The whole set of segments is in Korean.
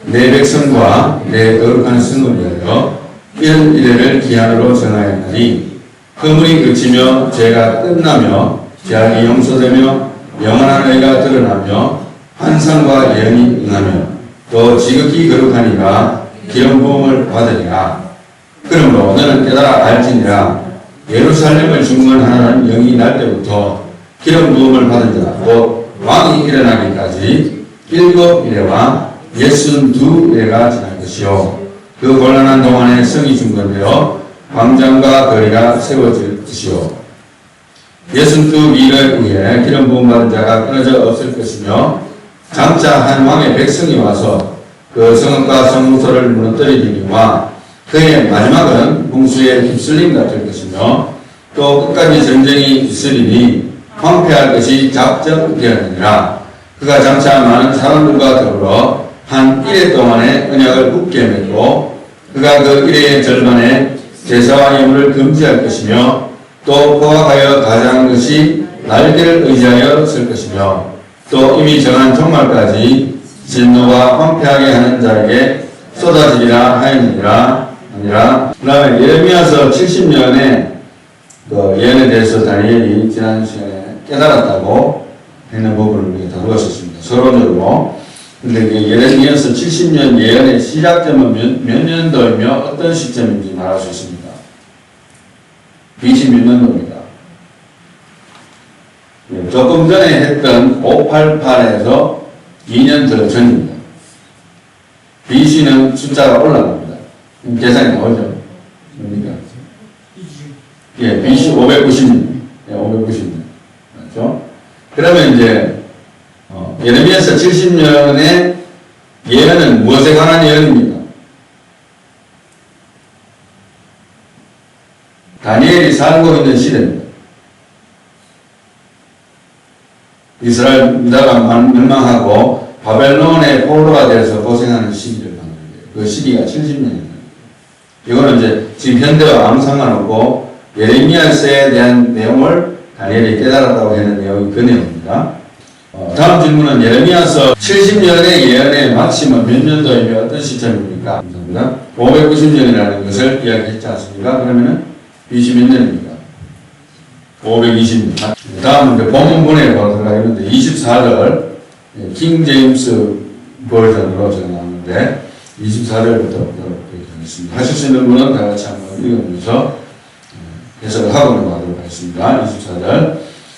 내 백성과 내 거룩한 성을 위하여 이런 이래를 기한으로 정하였나니 허물이 그치며 죄가 끝나며 죄악이 용서되며 영원한 의가 드러나며 환상과 예언이 응하며 또 지극히 거룩하니가 기름 부음을 받으리라. 그러므로 너는 깨달아 알지니라. 예루살렘을 중건하는 영이 날 때부터 기름 부음을 받은 자 곧 왕이 일어나기까지 7이래와 62이래가 지날 것이요 그 곤란한 동안에 성이 중건되어 광장과 거리가 세워질 것이요 62일의 후에 기름 부음 받은 자가 끊어져 없을 것이며 장차 한 왕의 백성이 와서 그 성읍과 성소를 무너뜨리리니와 그의 마지막은 홍수에 휩쓸림과 될 것이며 또 끝까지 전쟁이 있으리니 황폐할 것이 작정되었느니라. 그가 장차 많은 사람들과 더불어 한 1회 동안의 언약을 굳게 맺고 그가 그 1회의 절반에 제사와 예물을 금지할 것이며 또 포악하여 가장한 것이 날개를 의지하여 쓸 것이며 또 이미 정한 종말까지 진노가 황폐하게 하는 자에게 쏟아지리라 하였느니라. 아니라 그 다음에 예레미야서 70년에 그 예언에 대해서 다니엘이 지난 시간에 깨달았다고 했는 부분을 우리가 다루었었습니다. 서론적으로. 근데 그 예레미야서 70년 예언의 시작점은 몇 년도이며 어떤 시점인지 말할 수 있습니다. BC 몇 년도입니다. 조금 전에 했던 588에서 2년 더 전입니다. BC는 숫자가 올라갑니다. 계산이 나오죠? 뭡니까? 예, BC 590년. 예, 590년. 맞죠? 그러면 이제, 예레미야서 70년의 예언은 무엇에 관한 예언입니까? 다니엘이 살고 있는 시대입니다. 이스라엘 나라가 멸망하고 바벨론의 포로가 돼서 고생하는 시기를 말하는 거예요. 그 시기가 70년입니다. 이거는 이제 지금 현대와 아무 상관없고 예레미야서에 대한 내용을 다니엘이 깨달았다고 하는 내용이 그 내용입니다. 다음 질문은 예레미야서 70년의 예언의 막심은 몇 년도이며 어떤 시점입니까? 감사합니다. 590년이라는 것을 이야기했지 않습니까? 그러면은 BC 몇 년입니까? 520년. 다음은 이제 본문에 보도록 하겠는데 24절 킹 제임스 버전으로 제가 나왔는데 24절부터 보도록 하겠습니다. 하실 수 있는 분은 다 같이 한번 읽으면서 해석을 하고 넘어가도록 하겠습니다. 24절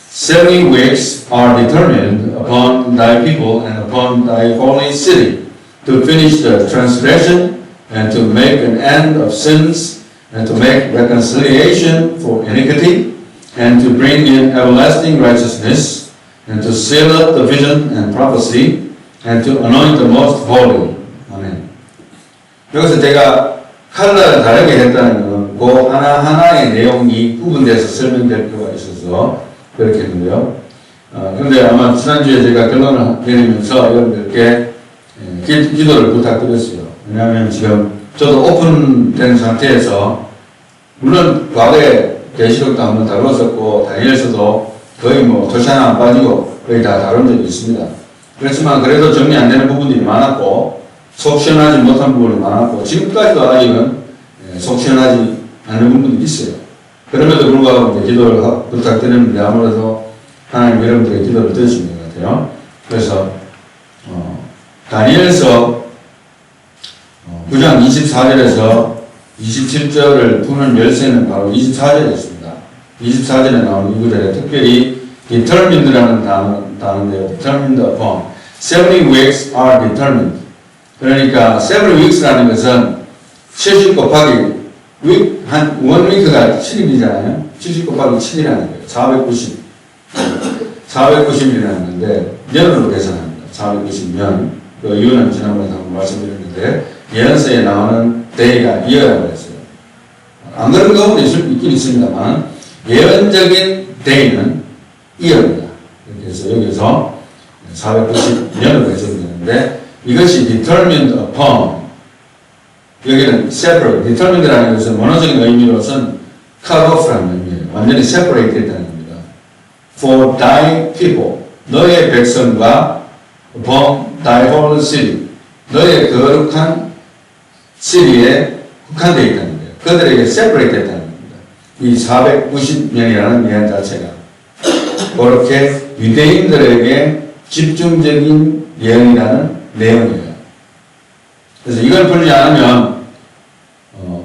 70 weeks are determined upon thy people and upon thy holy city to finish the transgression and to make an end of sins and to make reconciliation for iniquity and to bring in everlasting righteousness and to seal up the vision and prophecy and to anoint the most holy. 아멘. 여기서 제가 컬러를 다르게 했다는 것은 그 하나하나의 내용이 구분돼서 설명될 필요가 있어서 그렇게 했는데요. 그런데 아마 지난주에 제가 결론을 내리면서 여러분들께 기도를 부탁드렸어요. 왜냐하면 지금 저도 오픈된 상태에서 물론 과거에 계시록도 한번 다루었었고 다니엘서도 거의 뭐 토시 하나 안 빠지고 거의 다 다룬 적이 있습니다. 그렇지만 그래도 정리 안 되는 부분들이 많았고 속 시원하지 못한 부분이 많았고 지금까지도 아직은 속 시원하지 않는 부분들이 있어요. 그럼에도 불구하고 이제 기도를 부탁드리는데 아무래도 하나님 여러분들의 기도를 들으신 것 같아요. 그래서 다니엘서 9장 24절에서 27절을 푸는 열쇠는 바로 24절에 있습니다. 24절에 나오는 이 구절에 특별히 determined라는 단어인데요. determined upon. 70 weeks are determined. 그러니까 7 weeks라는 것은 70 곱하기 week, 한 1week가 7일이잖아요. 70 곱하기 7이라는 거예요. 490. 490이라는 건데 년으로 계산합니다. 490년. 그 이유는 지난번에 한번 말씀드렸는데 예언서에 나오는 데이가 이어라고 했어요. 안 그런 경우도 있긴 있습니다만 예언적인 데이는 이어입니다. 그래서 여기서 490년으로 해석되는데 이것이 determined upon 여기는 separate, determined라는 것은 원어적인 의미로서는 cut off라는 의미예요. 완전히 separate 됐다는 겁니다. For thy people, 너의 백성과 upon thy holy city, 너의 거룩한 시리에 국한되어 있다는 거예요. 그들에게 separate 됐다는 겁니다. 이 490년이라는 예언 자체가 그렇게 유대인들에게 집중적인 예언이라는 내용이에요. 그래서 이걸 풀지 않으면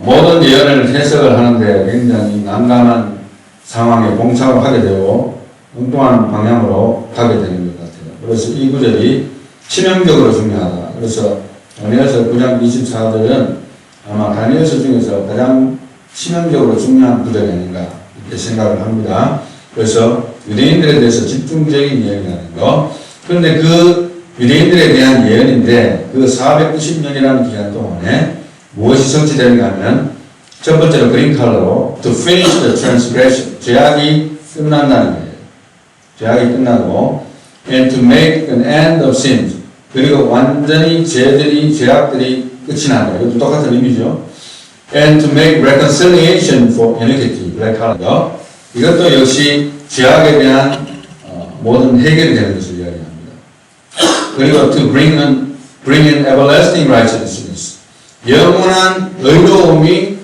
모든 예언을 해석을 하는데 굉장히 난감한 상황에 봉착을 하게 되고 엉뚱한 방향으로 가게 되는 것 같아요. 그래서 이 구절이 치명적으로 중요하다. 그래서 다니엘서 9장 24절은 아마 다니엘서 중에서 가장 치명적으로 중요한 구절이 아닌가 이렇게 생각을 합니다. 그래서 유대인들에 대해서 집중적인 예언이라는 거. 그런데 그 유대인들에 대한 예언인데 그 490년이라는 기간 동안에 무엇이 성취되는가 하면 첫 번째로 그린 컬러로 to finish the transgression 죄악이 끝난다는 거예요. 죄악이 끝나고 and to make an end of sins 그리고 완전히 죄악들이 끝이 난다. 이것도 똑같은 의미죠. and to make reconciliation for iniquity black color 이것도 역시 죄악에 대한 모든 해결이 되는 것을 이야기합니다. 그리고 to bring in everlasting righteousness 영원한 의로움이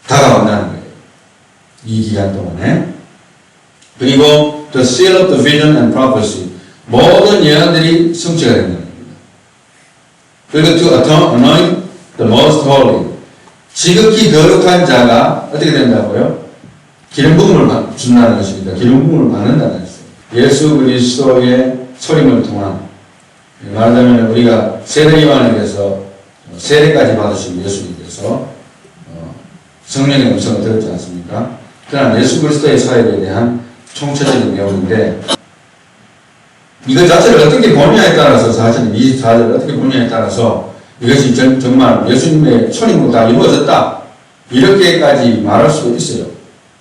다가온다는 거예요. 이 기간 동안에. 그리고 the seal of the vision and prophecy 모든 예언들이 성취가 된다는 겁니다. 그리고 to anoint the most holy 지극히 거룩한 자가 어떻게 된다고요? 기름 부음을 준다는 것입니다. 기름 부음을 받는다는 것이죠. 예수 그리스도의 소림을 통한 말하자면 우리가 세례 요한에게서 세례까지 받으신 예수님께서 성령의 음성을 들었지 않습니까? 그러나 예수 그리스도의 사역에 대한 총체적인 내용인데 이것 자체를 어떻게 보느냐에 따라서 사실 24절을 어떻게 보느냐에 따라서 이것이 정말 예수님의 초림으로 다 이루어졌다 이렇게까지 말할 수도 있어요.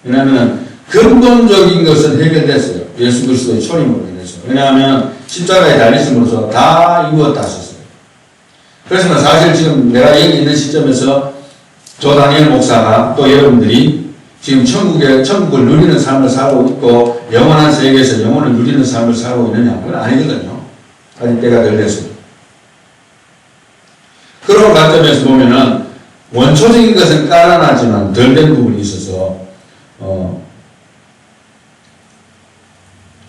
왜냐하면 근본적인 것은 해결됐어요. 예수 그리스도의 초림으로 인해서. 왜냐하면 십자가에 달리심으로써 다 이루었다 하셨어요. 그래서 사실 지금 내가 여기 있는 시점에서 조 다니엘 목사가 또 여러분들이 지금 천국을 누리는 삶을 살고 있고 영원한 세계에서 영혼을 누리는 삶을 살고 있느냐? 그건 아니거든요. 아직 때가 덜 됐어요. 그런 관점에서 보면은 원초적인 것은 깔아놨지만 덜 된 부분이 있어서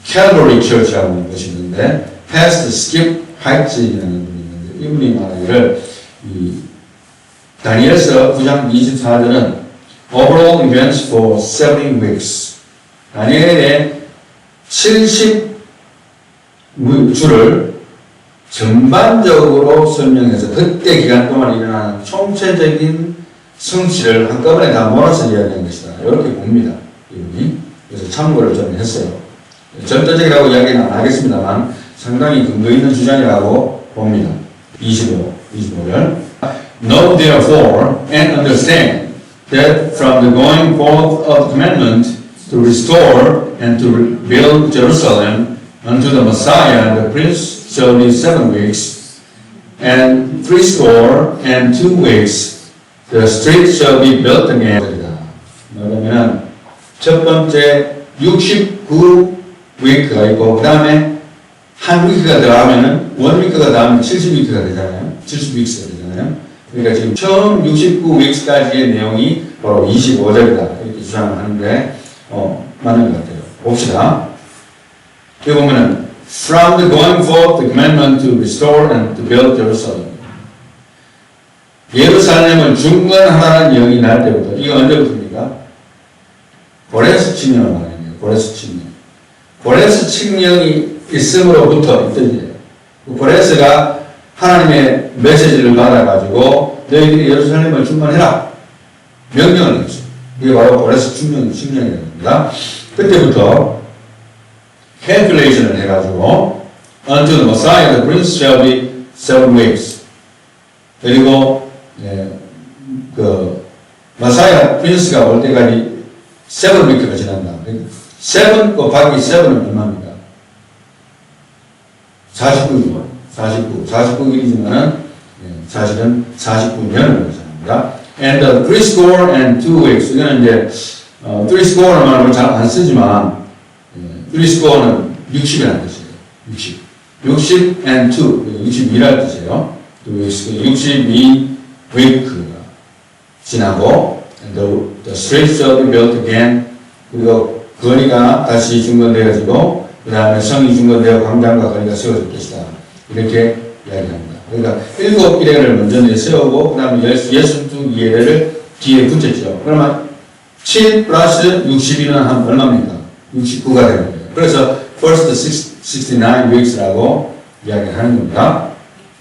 캘버리 처치라고 하는 것이 있는데 패스트 스킵 하이츠라는 분이 있는데 이분이 말하기를 다니엘서 9장 24절은 overall events for 70 weeks 다니엘의 70주를 전반적으로 설명해서 그때 기간 동안 일어나는 총체적인 성취를 한꺼번에 다 몰아서 이야기한 것이다. 이렇게 봅니다. 이분이. 그래서 참고를 좀 했어요. 전체적이라고 이야기는 안 하겠습니다만 상당히 근거 있는 주장이라고 봅니다. 25절 Know therefore and understand that from the going forth of the commandment to restore and to rebuild Jerusalem unto the Messiah the Prince shall be 7 weeks and 62 weeks the street shall be built again. 그러면 첫 번째 69위크가 있고 그 다음에 한 위크가 들어가면은 원 위크가 들어가면 70위크가 되잖아요. 70위크가 되잖아요. 그러니까 지금 처음 69위크까지의 내용이 바로 25절이다 이렇게 주장을 하는데 맞는 것 같아요. 봅시다. 여기 보면은 From the going forth the commandment to restore and to build Jerusalem 예루살렘을 중건하라는 영이 날 때부터 이거 언제부터입니까? 고레스 칙령을 말합니다. 고레스 칙령. 고레스 칙령이 있음으로부터 있던지예요. 고레스가 하나님의 메시지를 받아가지고 너희들이 예루살렘을 중건해라 명령을 했어요. 이게 바로 고레스 칙령이라는 겁니다. 그때부터 calculation을 해가지고 unto the Messiah the Prince shall be 7 weeks 그리고 그 마사야 프린스가 올 때까지 7 week가 지난다. 7 곱하기 7은 얼마입니까? 49죠. 49일이지만은 사실은 49년을 의미합니다. And 3score and 2 weeks. 이거는 이제 3score는 말로 잘 안 쓰지만 3score는 60이라는 뜻이에요. 60 and 2, 62라는 뜻이에요. 62위크가 지나고 the streets shall be built again. 그리고 거리가 다시 중건되어지고 그 다음에 성이 중건되어 광장과 거리가 세워질 것이다. 이렇게 이야기합니다. 그러니까 7이래를 먼저 내세우고 그 다음에 62이래를 뒤에 붙였죠. 그러면 7 플러스 62는 한 얼마입니까? 69가 되는 거예요. 그래서 first 69 weeks라고 이야기를 하는 겁니다.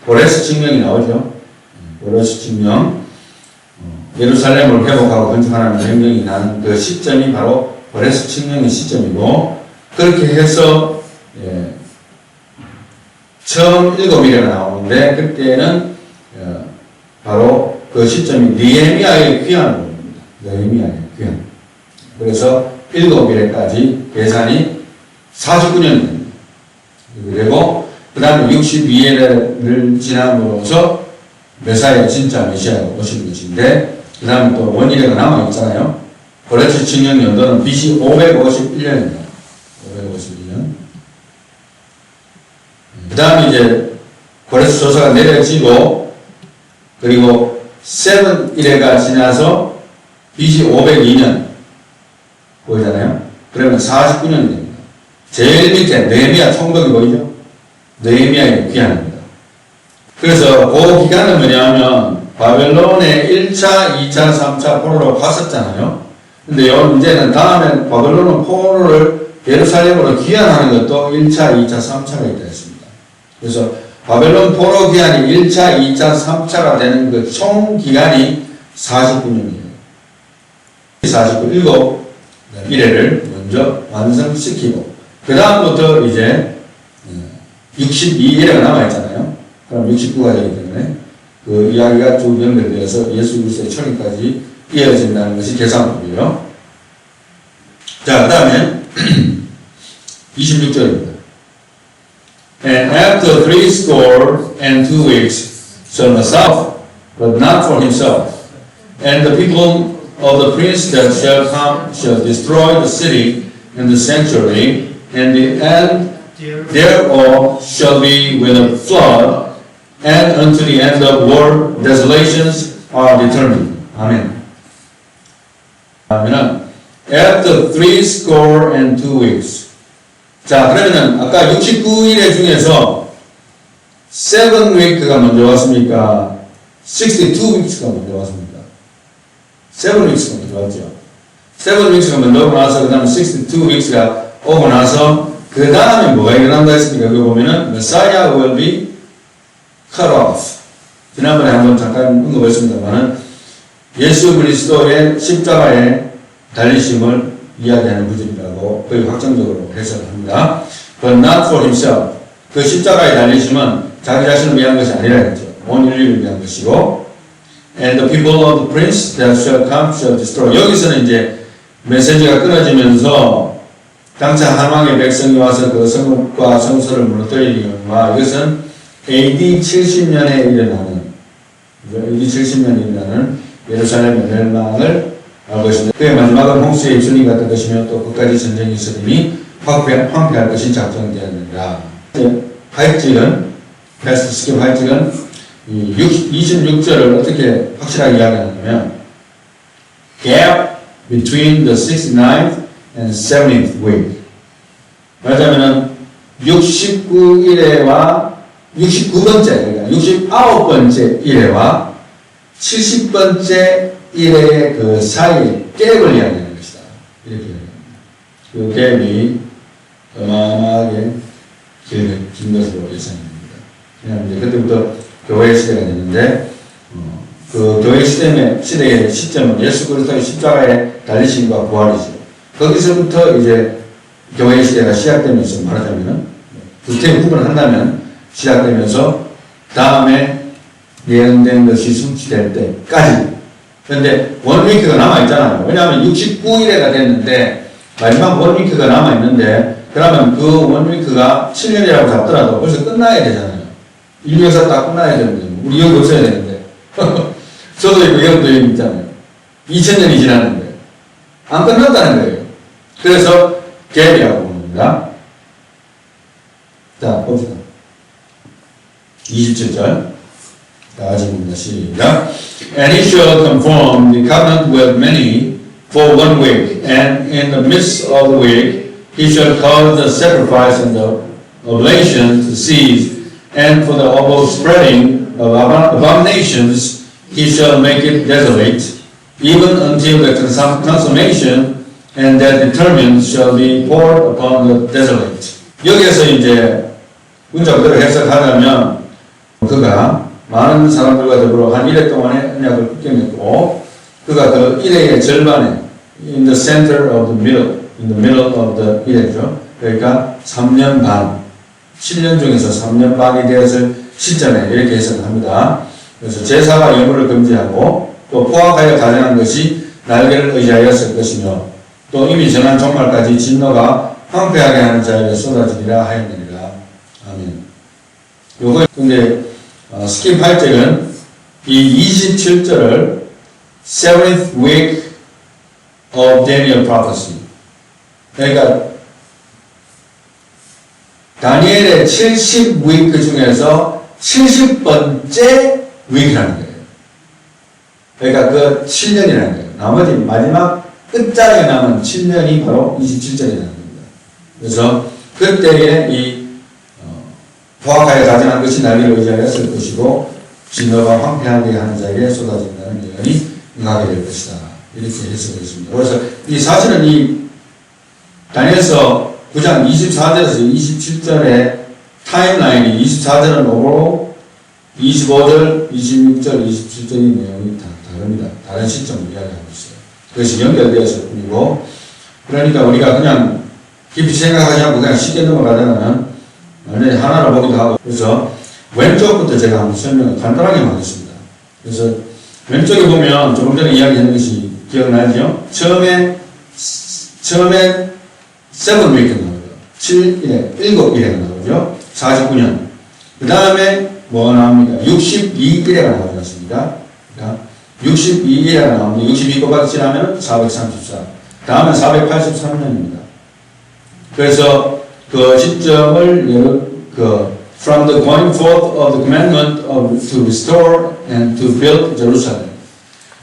보레스 칙령이 나오죠. 보레스 칙령. 예루살렘을 회복하고 건축하는 명령이 나는 그 시점이 바로 보레스 칙령의 시점이고, 그렇게 해서 처음 7일에가 나오는데 그때는 바로 그 시점이 느헤미야의 귀환을 봅니다. 느헤미야의 귀환. 그래서 7일에까지 계산이 49년이 됩니다. 그리고 그 다음에 62일을 지남으로써 메사야 진짜 메시아가 오신 것인데, 그 다음에 또 원일회가 남아있잖아요. 고레스 칙령 연도는 BC 551년입니다. 551년. 그 다음에 이제 고레스 조사가 내려지고, 그리고 7일회가 지나서 BC 502년 보이잖아요. 그러면 49년이 됩니다. 제일 밑에 느헤미야 총독이 보이죠? 느헤미야의 귀환입니다. 그래서 그 기간은 뭐냐면 바벨론에 1차, 2차, 3차 포로로 갔었잖아요. 근데 요 문제는 다음에 바벨론은 포로를 예루살렘으로 귀환하는 것도 1차, 2차, 3차가 있다 했습니다. 그래서 바벨론 포로 기간이 1차, 2차, 3차가 되는 그 총 기간이 49년이에요. 49, 7일회를 먼저 완성시키고, 그 다음부터 이제 62일회가 남아있잖아요. 그럼 69가 되기 때문에 그 이야기가 쭉 연결되어서 예수 그리스도의 초림까지 이어진다는 것이 계산법이에요. 자, 그 다음에 26절입니다. And after 62 weeks shall the south, but not for himself. And the people of the prince that shall come shall destroy the city and the sanctuary, and the end thereof shall be with a flood, and unto the end of world desolations are determined. 아멘. 그러면은 after 62 weeks. 자, 그러면은 아까 69일의 중에서 7 week가 먼저 왔습니까? 62 weeks가 먼저 왔습니까? 7 weeks가 먼저 왔죠. 7 weeks가 먼저 오고 나서 그 다음에 62 weeks가 오고 나서 그 다음에 뭐가 일어난다 했습니까? 여기 보면은 Messiah will be cut off. 지난번에 한번 잠깐 언급했습니다만은 예수 그리스도의 십자가의 달리심을 이야기하는 구절이라고 거의 확정적으로 해석합니다. But not for himself. 그 십자가의 달리심은 자기 자신을 위한 것이 아니라 했죠. 온 인류를 위한 것이고, and the people of the prince that shall come shall destroy. 여기서는 이제 메시지가 끊어지면서 장차 한왕의 백성이 와서 그 성읍과 성소를 무너뜨리려니와, 이것은 AD 70년에 일어나는, AD 70년에 일어나는 예루살렘의 멸망을 알 것인데, 그의 마지막은 홍수의 입술이 같은 것이며 또 끝까지 전쟁이 있으니 황폐할 것이 작정되었느니라. 하이직은, 패스트 스킵 하이직은 26절을 어떻게 확실하게 이야기하냐면, gap between the 69th and 70th week. 말하자면은 69일회와 69번째, 그러니까 69번째 일회와 70번째 일회의 그 사이의 갭을 이야기하는 것이다. 이렇게 이야기합니다. 그 갭이 어마어마하게 긴 것으로 예상됩니다. 왜냐하면 이제 그때부터 교회 시대가 됐는데, 그 교회 시대의 시점은 예수 그리스도의 십자가의 달리심과 부활이죠. 거기서부터 이제 교회 시대가 시작되면서, 말하자면은 두태 구분을 한다면 시작되면서 다음에 예언된 것이 성취될 때까지. 그런데 원위크가 남아있잖아요. 왜냐하면 69일에가 됐는데 마지막 원위크가 남아있는데, 그러면 그 원위크가 7년이라고 잡더라도 벌써 끝나야 되잖아요. 인류 역사 다 끝나야 되는데, 우리 여기 없어야 되는데. 저도 있고 여기도 여기 있잖아요. 2000년이 지났는데 안 끝났다는 거예요. 그래서 갭이라고 부릅니다. 자, 봅시다. 27절. 다 같이 봅니다. 시작. And he shall conform the covenant with many for 1 week, and in the midst of the week he shall cause the sacrifice and the oblation to cease, and for the overspreading of abominations he shall make it desolate, even until the consummation, and that determined shall be poured upon the desolate. 여기에서 이제 문자 그대로 해석하자면 그가 많은 사람들과 더불어 한 1회 동안의 언약을 굳게 맺고 그가 그 1회의 절반에 in the center of the middle, in the middle of the 1회죠. 그러니까 3년 반, 7년 중에서 3년 반이 되었을 시점에 이렇게 해석을 합니다. 그래서 제사와 예물을 금지하고 또 포악하여 가정한 것이 날개를 의지하였을 것이며 또 이미 전한 종말까지 진노가 황폐하게 하는 자에게 쏟아지리라 하였느니라. 아멘. 요거 근데 스킵 할 적은 이 27절을 7th week of Daniel prophecy. 그러니까 다니엘의 70위크 중에서 70번째 위크라는 거예요. 그러니까 그 7년이라는 거예요. 나머지 마지막 끝자리에 남은 7년이 바로 27절이라는 겁니다. 그래서 그때에 이 포악하여 가정한 것이 날개를 의지하였을 것이고 진노가 황폐하게 하는 자에게 쏟아진다는 예언이 응하게 될 것이다. 이렇게 해석을 했습니다. 그래서 이 사실은 이 다니엘서 9장 24절에서 27절의 타임라인이 24절은 오고 25절, 26절, 27절의 내용이 다 다릅니다. 다른 시점을 이야기하고 있어요. 그것이 연결되었을 뿐이고 그러니까 우리가 그냥 깊이 생각하지 않고 그냥 쉽게 넘어가자면 완전히 하나로 보기도 하고 그래서 왼쪽부터 제가 한번 설명을 간단하게 하겠습니다. 그래서 왼쪽에 보면 조금 전에 이야기한 것이 기억나죠? 처음에 7week 나오죠. 7일가 나오죠. 49년. 그 다음에 뭐 나옵니까? 62일가 나오지 않습니까? 그러니까 62일가 나오는데 62 곱하기 7 하면 434. 다음은 483년입니다. 그래서 그 시점을 from the going forth of the commandment to restore and to build Jerusalem.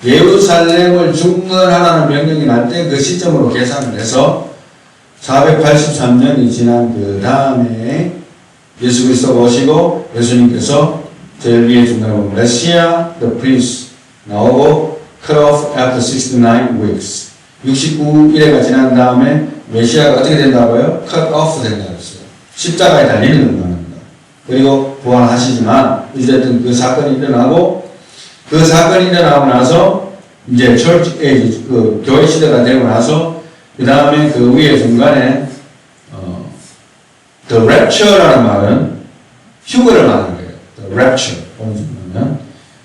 예루살렘을 중건하라는 명령이 날 때 그 시점으로 계산을 해서 483년이 지난 그 다음에 예수 그리스도가 오시고 예수님께서 제일 위에 중간에 보면 메시아 the priest 나오고 cut off after 69 weeks 69일회가 지난 다음에 메시아가 어떻게 된다고요? cut off 된다고 했어요. 십자가에 달리는 걸 말합니다. 그리고 부활하시지만 어쨌든 그 사건이 일어나고 그 사건이 일어나고 나서 이제 church age 그 교회 시대가 되고 나서 그 다음에 그 위에 중간에 the rapture라는 말은 휴거를 말하는 거예요. the rapture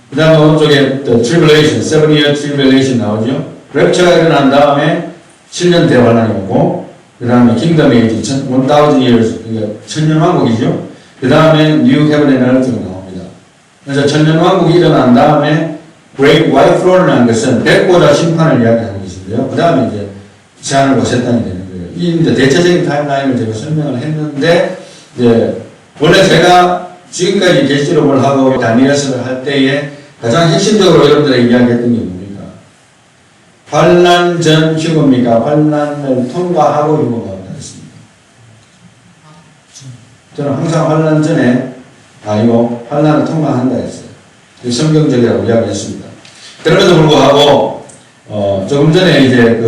그 다음에 오른쪽에 the tribulation, 7-year tribulation 나오죠. rapture가 일어난 다음에 7년 대환란이 오고 그 다음에 kingdom age, 1000 years, 그러니까 천년왕국이죠. 그 다음에 new heaven and earth가 나옵니다. 그래서 천년왕국이 일어난 다음에 great white throne이라는 것은 백보자 심판을 이야기하는 것인데요. 그 다음에 이제 제한을 거set단이 되는 거예요. 이 이제 대체적인 타임라인을 제가 설명을 했는데, 이제 원래 제가 지금까지 계시록을 하고 다니엘서를 할 때에 가장 핵심적으로 여러분들에게 이야기했던 게 뭡니까? 환난 전 휴거입니까? 환난을 통과하고 휴거가 온다 했습니다. 저는 항상 환난 전에 이거 환난을 통과한다 했어요. 성경적이라고 이야기했습니다. 그럼에도 불구하고 조금 전에 이제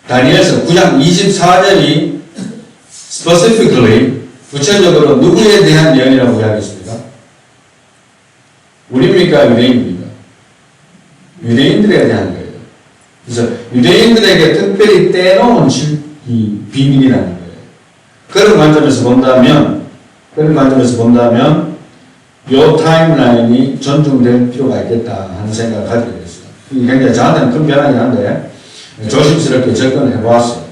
다니엘서 9장 24절이 specifically 구체적으로 누구에 대한 예언이라고 이야기했습니까? 우리입니까? 유대인입니까? 유대인들에 대한 거예요. 그래서 유대인들에게 특별히 떼놓은 이 비밀이라는 거예요. 그런 관점에서 본다면 요 타임라인이 존중될 필요가 있겠다 하는 생각을 가지게 됐어요. 굉장히 저한테는 큰 변화긴 한데 조심스럽게 접근을 해보았어요.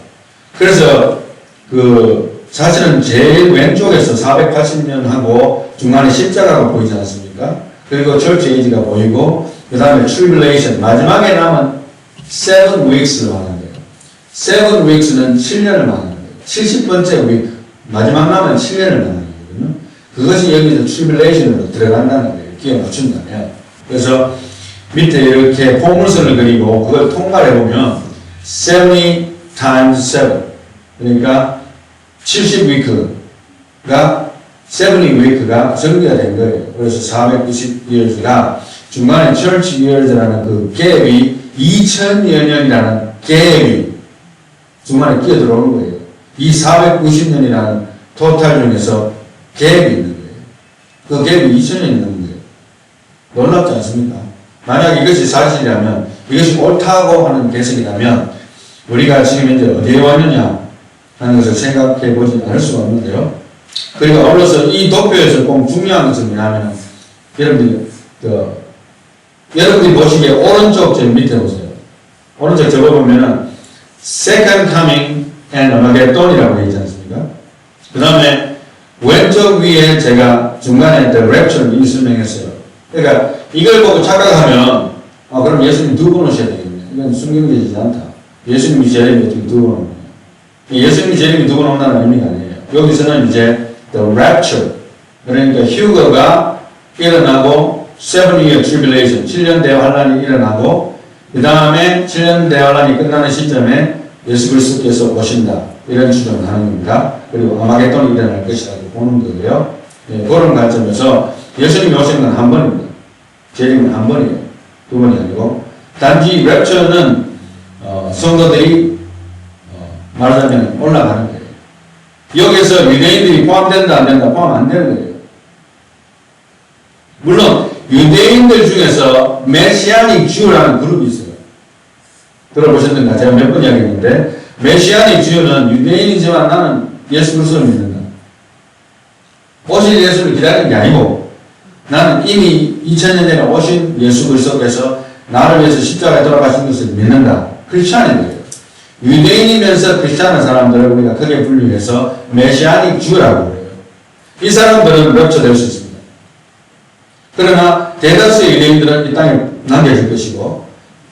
그래서 사실은 제일 왼쪽에서 480년 하고 중간에 십자가가 보이지 않습니까? 그리고 철치 에이지가 보이고 그 다음에 트리블레이션 마지막에 남은 7 weeks를 말하는 거예요. 7 weeks는 7년을 말하는 거예요. 70번째 week 마지막 남은 7년을 말하는 거거든요. 그것이 여기서 트리블레이션으로 들어간다는 거예요. 끼워 맞춘다면. 그래서 밑에 이렇게 포물선을 그리고 그걸 통과해보면 70 times 7 그러니까 70위크가 70위크가 정리가 된 거예요. 그래서 490years가 중간에 church years라는 그 갭이 2000여 년이라는 갭이 중간에 끼어 들어오는 거예요. 이 490년이라는 토탈 중에서 갭이 있는 거예요. 그 갭이 2000년이 넘는 거예요. 놀랍지 않습니까? 만약 이것이 사실이라면, 이것이 옳다고 하는 개성이라면, 우리가 지금 현재 어디에 왔느냐 하는 것을 생각해 보지 않을 수가 없는데요. 그리고 아울러서 이 도표에서 꼭 중요한 것은 뭐냐면, 여러분들이 보시기에 오른쪽 저 밑에 보세요. 오른쪽 적어보면은, Second Coming and Armageddon이라고 되어 있지 않습니까? 그 다음에 왼쪽 위에 제가 중간에 The Rapture를 이미 설명했어요. 그러니까 이걸 보고 착각하면 그럼 예수님 두 번 오셔야 되겠네. 이건 순경되지 않다. 예수님이 재림이 어떻게 두 번 오느냐. 예수님이 재림이 두 번 온다는 의미가 아니에요. 여기서는 이제 The Rapture 그러니까 휴거가 일어나고 7-year tribulation 7년 대환란이 일어나고 그 다음에 7년 대환란이 끝나는 시점에 예수 그리스도께서 오신다. 이런 추정을 하는 겁니다. 그리고 아마겟돈이 일어날 것이라고 보는 거예요. 네, 그런 관점에서 예수님이 오신 건 한 번입니다. 재림은 한 번이에요. 두 번이 아니고. 단지 랩처는 성도들이 말하자면 올라가는 거예요. 여기서 유대인들이 포함된다 안 된다 포함 안 되는 거예요. 물론 유대인들 중에서 메시아닉 주라는 그룹이 있어요. 들어보셨는가? 제가 몇 번 이야기했는데 메시아닉 주는 유대인이지만 나는 예수 그리스도를 믿는다. 오실 예수를 기다리는 게 아니고 나는 이미 2000년 전에 오신 예수 그리스도께서 나를 위해서 십자가에 돌아가신 것을 믿는다. 크리스찬인 거예요. 유대인이면서 크리스찬한 사람들을 우리가 크게 분류해서 메시아닉 주라고 그래요. 이 사람들은 렵처될 수 있습니다. 그러나 대다수의 유대인들은 이 땅에 남겨질 것이고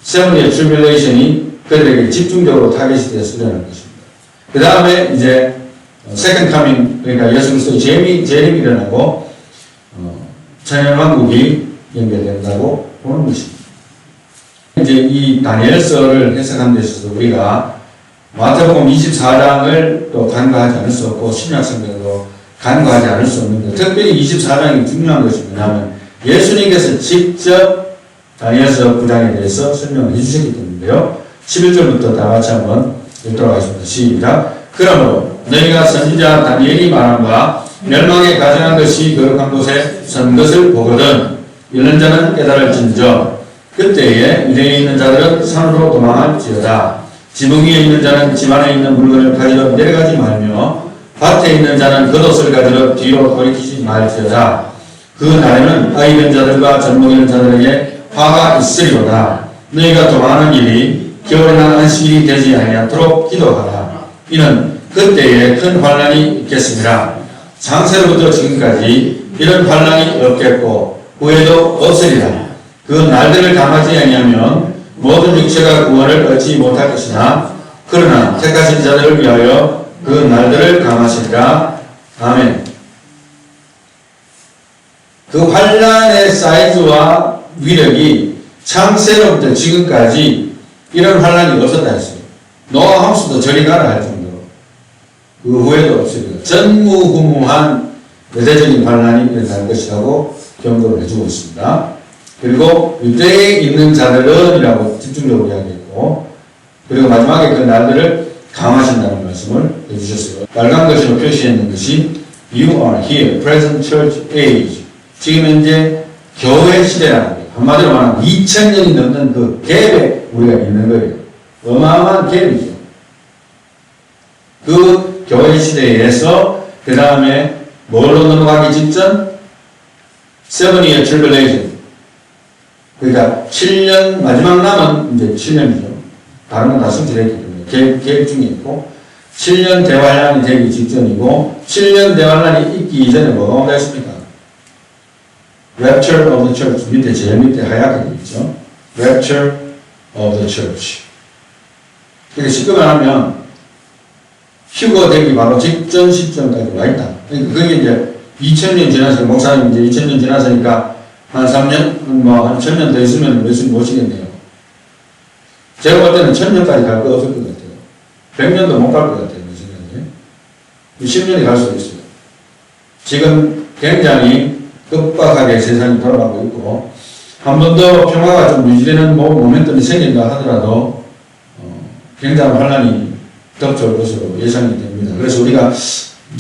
세븐의 트리블레이션이 그들에게 집중적으로 타겟이 되어서 일어날 것입니다. 그 다음에 이제 세컨드 카밍 그러니까 예수 그리스도의 재림이 일어나고 천연왕국이 연결된다고 보는 것입니다. 이제 이 다니엘서를 해석하는 데 있어서 우리가 마태복음 24장을 또 간과하지 않을 수 없고 신약성경도 간과하지 않을 수 없는데 특별히 24장이 중요한 것이 뭐냐면 예수님께서 직접 다니엘서 9장에 대해서 설명을 해주셨기 때문인데요. 11절부터 다 같이 한번 읽도록 하겠습니다. 시작. 그러므로 너희가 선지자 다니엘이 말한 바 멸망에 가증한 것이 거룩한 곳에 선 것을 보거든 이런 자는 깨달을진저 그때에 유대에 있는 자들은 산으로 도망할지어다. 지붕 위에 있는 자는 집 안에 있는 물건을 가지러 내려가지 말며 밭에 있는 자는 겉옷을 가지러 뒤로 돌이키지 말지어다. 그 날에는 아이 된 자들과 젖먹이는 자들에게 화가 있으리로다. 너희가 도망하는 일이 겨울이나 안식일이 되지 아니하도록 기도하라. 이는 그때에 큰 환란이 있겠습니다. 창세로부터 지금까지 이런 환란이 없겠고 후에도 없으리라. 그 날들을 감하지 아니하면 모든 육체가 구원을 얻지 못할 것이나 그러나 택하신 자들을 위하여 그 날들을 감하시리라. 아멘. 그 환란의 사이즈와 위력이 창세로부터 지금까지 이런 환란이 없었다 했어요. 노아 함수도 저리 가라 할 정도로 그 후에도 없으리라. 전무후무한 여대적인 환란이 일어날 것이라고 경고를 해주고 있습니다. 그리고 유대에 있는 자들은 이라고 집중적으로 이야기했고 그리고 마지막에 그 날들을 강화하신다는 말씀을 해주셨어요. 빨간 것으로 표시했는 것이 You are here, present church age. 지금 현재 교회 시대라는 거예요. 한마디로 말하면 2000년이 넘는 그 갭에 우리가 있는 거예요. 어마어마한 갭이죠. 그 교회 시대에서 그 다음에 뭘로 넘어가기 직전? 7-year tribulation. 그러니까 7년, 마지막 남은 이제 7년이죠. 다른 건 다 성취됐기 때문에 계획 중에 있고 7년 대환란이 되기 직전이고 7년 대환란이 있기 이전에 뭐가 온다 했습니까? Rapture of the Church 밑에 제일 밑에 하얗게 되어 있죠. Rapture of the Church. 그러니까 쉽게 말하면 휴거 되기 바로 직전 시점까지 와 있다. 그러니까 그게 이제 2000년 지나서, 목사님 이제 2000년 지나서니까 한 3년, 한 1000년 더 있으면 예수님 모시겠네요. 제가 볼 때는 1000년까지 갈 거 없을 것 같아요. 100년도 못 갈 것 같아요. 제 생각에. 10년이 갈 수도 있어요. 지금 굉장히 급박하게 세상이 돌아가고 있고, 한 번 더 평화가 좀 유지되는 모멘텀이 생긴다 하더라도, 굉장한 환란이 덮쳐올 것으로 예상이 됩니다. 그래서 우리가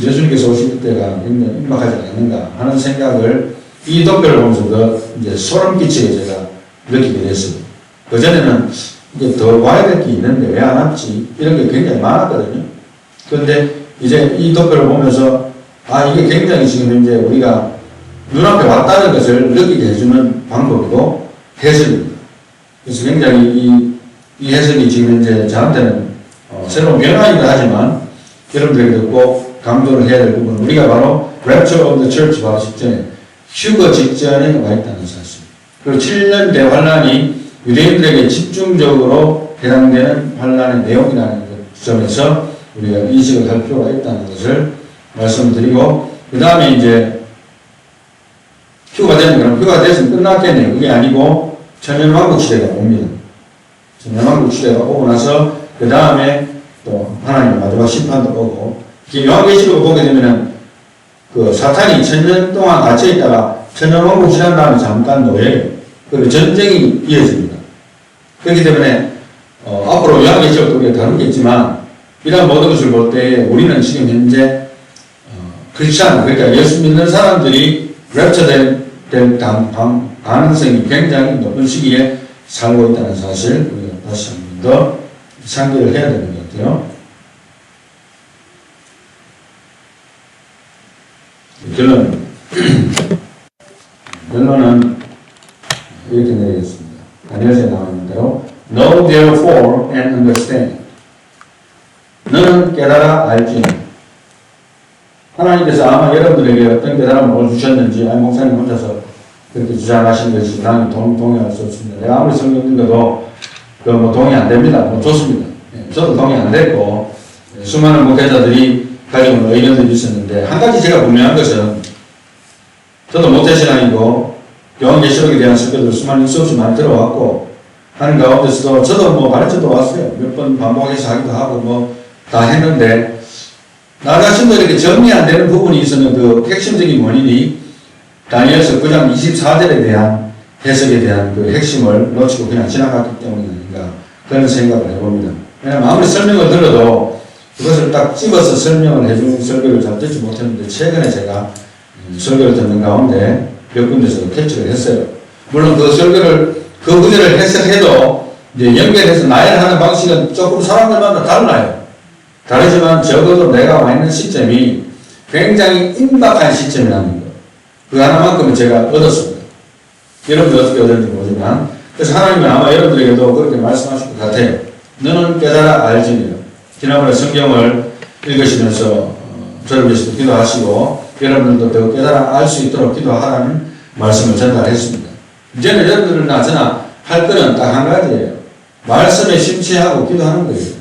예수님께서 오실 때가 굉장히 임박하지 않는가 하는 생각을 이 덕별을 보면서 이제 소름 끼치게 제가 느끼게 됐어요. 그전에는 이제 더 와야 될 게 있는데 왜 안 왔지? 이런 게 굉장히 많았거든요. 그런데 이제 이 덕별을 보면서 이게 굉장히 지금 현재 우리가 눈앞에 왔다는 것을 느끼게 해주는 방법이고 해석입니다. 그래서 굉장히 이 해석이 지금 현재 저한테는 새로운 변화이기도 하지만 여러분들에게 꼭 강조를 해야 될 부분은 우리가 바로 Rapture of the Church 바로 직전에 휴거 직전에 와 있다는 사실. 그리고 7년 대환란이 유대인들에게 집중적으로 해당되는 환란의 내용이라는 점에서 우리가 인식을 할 필요가 있다는 것을 말씀드리고, 그 다음에 이제 휴가 되는 거는 휴가 됐으면 끝났겠네요. 그게 아니고 천년왕국 시대가 옵니다. 천년왕국 시대가 오고 나서 그 다음에 또 하나님의 마지막 심판도 오고, 요한계시록을 보게 되면은 그 사탄이 천년 동안 갇혀 있다가 천년왕국 지난 다음에 잠깐 노예예요. 그리고 전쟁이 이어집니다. 그렇기 때문에 앞으로 요한계시록도 우리가 다루겠지만 이런 모든 것을 볼 때 우리는 지금 현재 크리스찬, 그러니까 예수 믿는 사람들이 랩처 될 가능성이 굉장히 높은 시기에 살고 있다는 사실 우리가 다시 한 번 더 상기를 해야 되는 것 같아요. 결론은 이렇게 내리겠습니다. 다니엘서에 나와 있는 대로 Know therefore and understand. 너는 깨달아 알지. 하나님께서 아마 여러분들에게 어떤 깨달음을 주셨는지 목사님 혼자서 그렇게 주장하시는 것이 나는 동의할 수 없습니다. 내가 아무리 성경 읽어도 동의 안 됩니다. 좋습니다. 저도 동의 안 됐고 수많은 목회자들이 가지고 있는 의견들이 있었는데 한 가지 제가 분명한 것은 저도 모태신앙이고 요한계시록에 대한 설교들 수많은 수없이 많이 들어왔고 하는 가운데서도 저도 가르쳐도 왔어요. 몇 번 반복해서 하기도 하고 다 했는데 나 자신도 이렇게 정리 안 되는 부분이 있었는 그 핵심적인 원인이 다니엘서 9장 24절에 대한 해석에 대한 그 핵심을 놓치고 그냥 지나갔기 때문이 아닌가 그런 생각을 해봅니다. 왜냐하면 아무리 설명을 들어도 그것을 딱 집어서 설명을 해주는 설교를 잘 듣지 못했는데 최근에 제가 설교를 듣는 가운데 몇 군데서 캐치를 했어요. 물론 그 설교를 그 구절을 해석해도 이제 연결해서 나열하는 방식은 조금 사람들마다 달라요. 다르지만 적어도 내가 와 있는 시점이 굉장히 임박한 시점이라는 거. 그 하나만큼은 제가 얻었습니다. 여러분들 어떻게 얻었는지 모르지만 그래서 하나님은 아마 여러분들에게도 그렇게 말씀하실 것 같아요. 너는 깨달아 알지니라. 지난번에 성경을 읽으시면서 저를 위해서도 기도하시고 여러분들도 더 깨달아 알 수 있도록 기도하라는 말씀을 전달했습니다. 이제는 여러분들은 나저나 할 거는 딱 한 가지예요. 말씀에 심취하고 기도하는 거예요.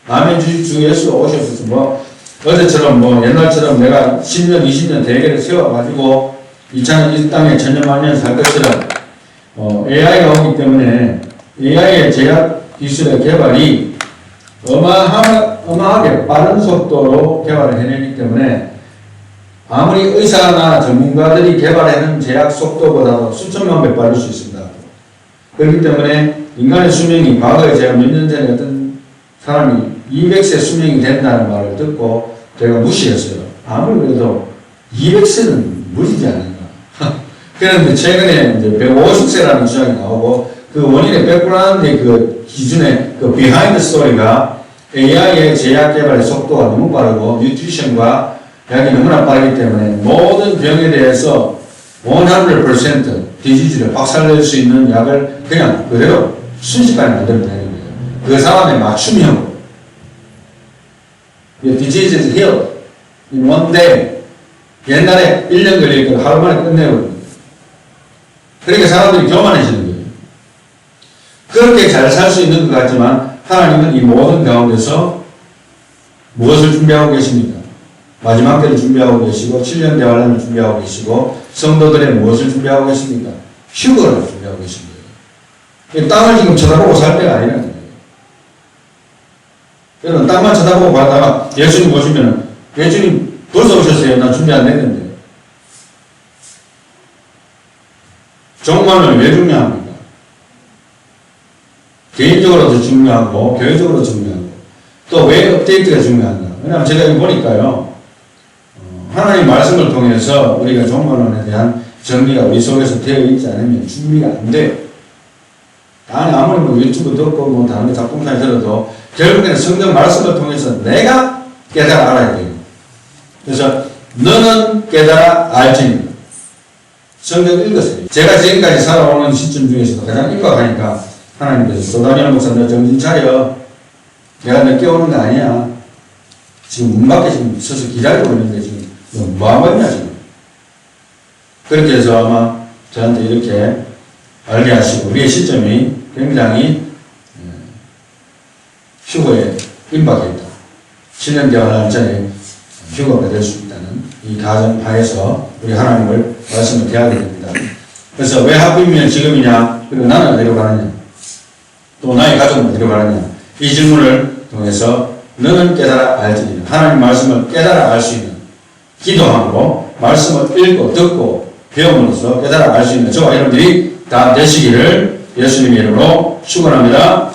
아멘 주 예수 오셔서 어제처럼 옛날처럼 내가 10년 20년 대계를 세워가지고 이 땅에 천년만년 살 것처럼 AI가 오기 때문에 AI의 제약 기술의 개발이 어마하게 빠른 속도로 개발을 해내기 때문에 아무리 의사나 전문가들이 개발하는 제약 속도보다도 수천만 배 빠를 수 있습니다. 그렇기 때문에 인간의 수명이 과거에 제가 몇 년 전에 어떤 사람이 200세 수명이 된다는 말을 듣고 제가 무시했어요. 아무리 그래도 200세는 무리지 않는가. 그런데 최근에 이제 150세라는 주장이 나오고 그 원인의 백그라운드의 그 기준의 그 비하인드 스토리가 AI의 제약 개발의 속도가 너무 빠르고 뉴트리션과 약이 너무나 빠르기 때문에 모든 병에 대해서 100% 디지즈를 박살낼 수 있는 약을 그냥 그대로 순식간에 만들면 되는 거예요. 그 사람의 맞춤형으로. Disease is healed in one day. 옛날에 1년 걸릴 걸 하루 만에 끝내버립니다. 그러니까 사람들이 교만해지는 거예요. 그렇게 잘 살 수 있는 것 같지만 하나님은 이 모든 가운데서 무엇을 준비하고 계십니까? 마지막 때를 준비하고 계시고 7년 대환란을 준비하고 계시고 성도들의 무엇을 준비하고 계십니까? 휴거를 준비하고 계신 거예요. 땅을 지금 쳐다보고 살 때가 아니라는 거예요. 여러분 땅만 쳐다보고 가다가 예수님 보시면 예수님 벌써 오셨어요. 나 준비 안 됐는데. 종말은 왜 중요합니까? 개인적으로도 중요하고 교회적으로도 중요하고 또 왜 업데이트가 중요한가? 왜냐하면 제가 이거 보니까요. 하나님 말씀을 통해서 우리가 종말론에 대한 정리가 우리 속에서 되어 있지 않으면 준비가 안 돼요. 아무리 뭐 유튜브 듣고 뭐 다른 작품까지 들어도 결국에는 성경 말씀을 통해서 내가 깨달아 알아야 돼요. 그래서 너는 깨달아 알지니 성경 읽으세요. 제가 지금까지 살아오는 시점 중에서도 가장 임박하니까 하나님께서 소다니엘 목사 너 정신 차려. 내가 늦게 오는 거 아니야. 지금 문 밖에 지금 서서 기다리고 있는데 지금 너 뭐하고 있냐 지금. 그렇게 해서 아마 저한테 이렇게 알게 하시고 우리의 시점이 굉장히 휴거에 임박해 있다. 7년 대환란 전에 휴거가 될 수 있다는 이 가정 하에서 우리 하나님을 말씀을 대하게 됩니다. 그래서 왜 하필이면 지금이냐? 그리고 나는 어디로 가느냐? 또 나의 가족은 어디로 가느냐? 이 질문을 통해서 너는 깨달아 알지니 하나님 말씀을 깨달아 알 수 있는 기도함으로 말씀을 읽고 듣고 배움으로써 깨달아 알 수 있는 저와 여러분들이 다 되시기를 예수님의 이름으로 축원합니다.